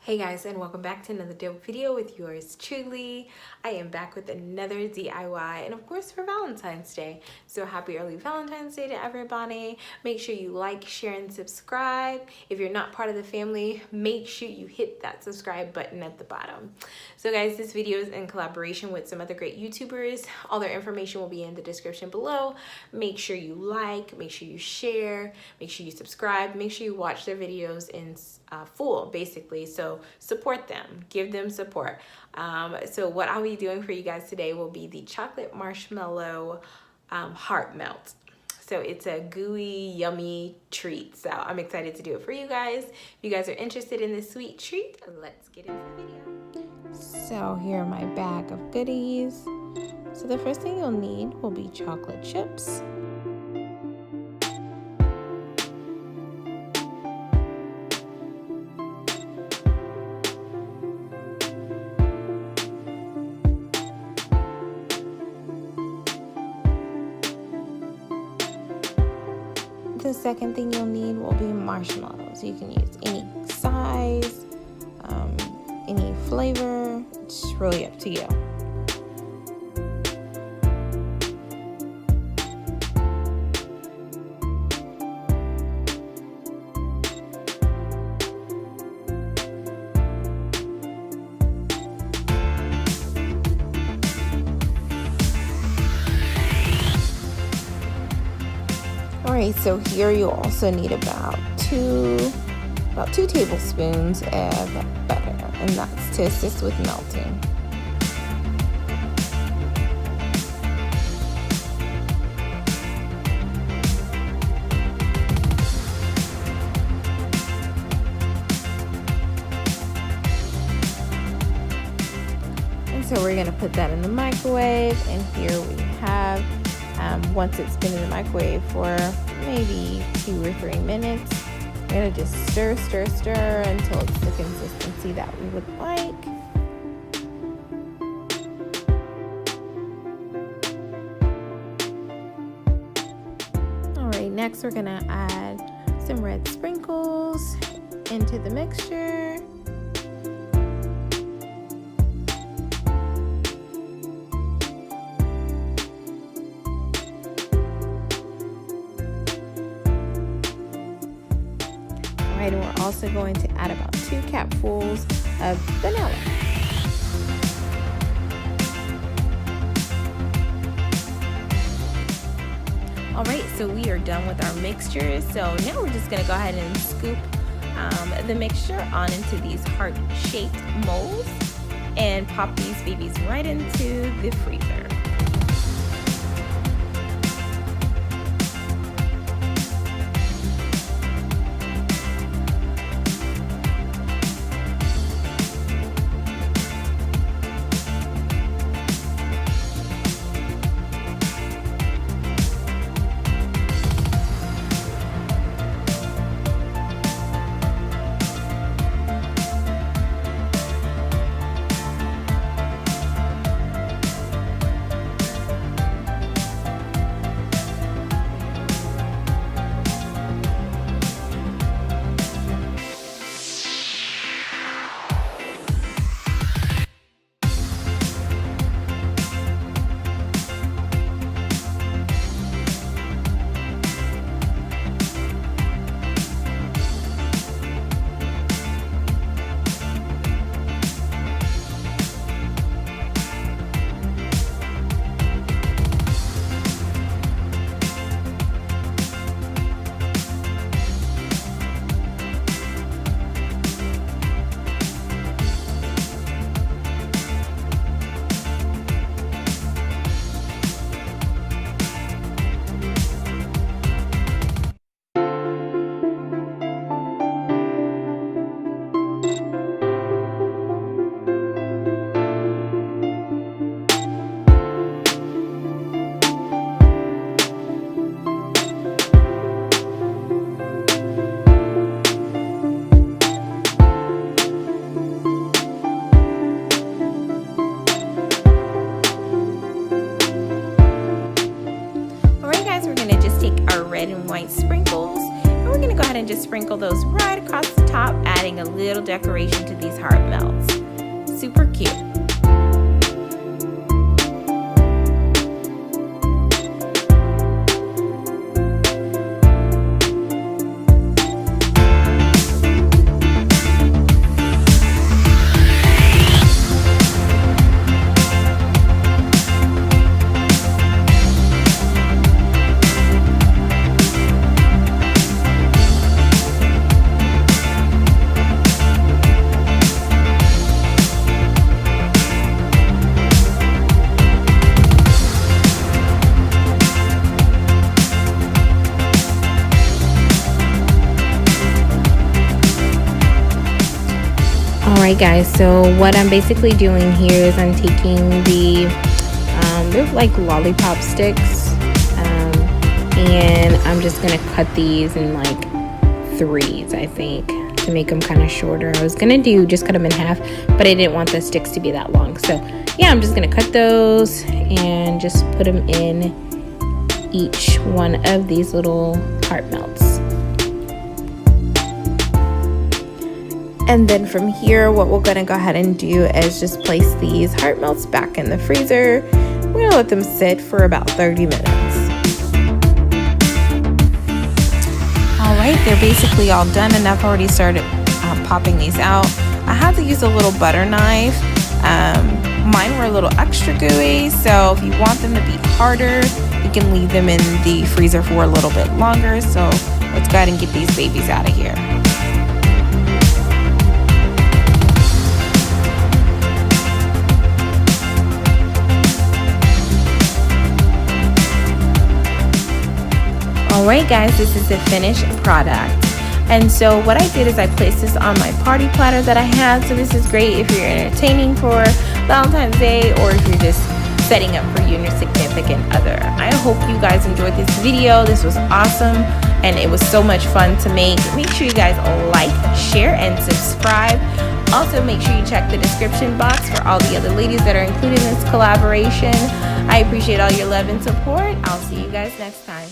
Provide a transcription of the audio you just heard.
Hey guys, and welcome back to another dope video with yours truly. I am back with another DIY, and of course for Valentine's Day. So happy early Valentine's Day to everybody. Make sure you like, share, and subscribe. If you're not part of the family, make sure you hit that subscribe button at the bottom. So guys, this video is in collaboration with some other great YouTubers. All their information will be in the description below. Make sure you like, make sure you share, make sure you subscribe, make sure you watch their videos in full, basically. So support them, give them support. So what I'll be doing for you guys today will be the chocolate marshmallow heart melt. So it's a gooey, yummy treat. So I'm excited to do it for you guys. If you guys are interested in this sweet treat, let's get into the video. So here are my bag of goodies. So the first thing you'll need will be chocolate chips. The second thing you'll need will be marshmallows. You can use any size, any flavor. It's really up to you. Alright, so here you'll also need about two tablespoons of butter, and that's to assist with melting. And so we're going to put that in the microwave, and here we have once it's been in the microwave for maybe 2 or 3 minutes, we're going to just stir until it's the consistency that we would like. Alright, next we're going to add some red sprinkles into the mixture. And we're also going to add about 2 capfuls of vanilla. Alright, so we are done with our mixture. So now we're just going to go ahead and scoop the mixture on into these heart-shaped molds and pop these babies right into the freezer. red and white sprinkles, and we're going to go ahead and just sprinkle those right across the top, adding adding a little decoration to these heart melts. Super cute. Alright guys, so what I'm basically doing here is I'm taking the, they're like lollipop sticks, and I'm just going to cut these in like 3s, I think, to make them kind of shorter. I was going to just cut them in half, but I didn't want the sticks to be that long. So yeah, I'm just going to cut those and just put them in each one of these little heart melts. And then from here, what we're gonna go ahead and do is just place these heart melts back in the freezer. We're gonna let them sit for about 30 minutes. All right, they're basically all done, and I've already started popping these out. I had to use a little butter knife. Mine were a little extra gooey, so if you want them to be harder, you can leave them in the freezer for a little bit longer. So let's go ahead and get these babies out of here. Alright guys, this is the finished product. And so what I did is I placed this on my party platter that I had. So this is great if you're entertaining for Valentine's Day, or if you're just setting up for you and your significant other. I hope you guys enjoyed this video. This was awesome and it was so much fun to make. Make sure you guys like, share, and subscribe. Also, make sure you check the description box for all the other ladies that are included in this collaboration. I appreciate all your love and support. I'll see you guys next time.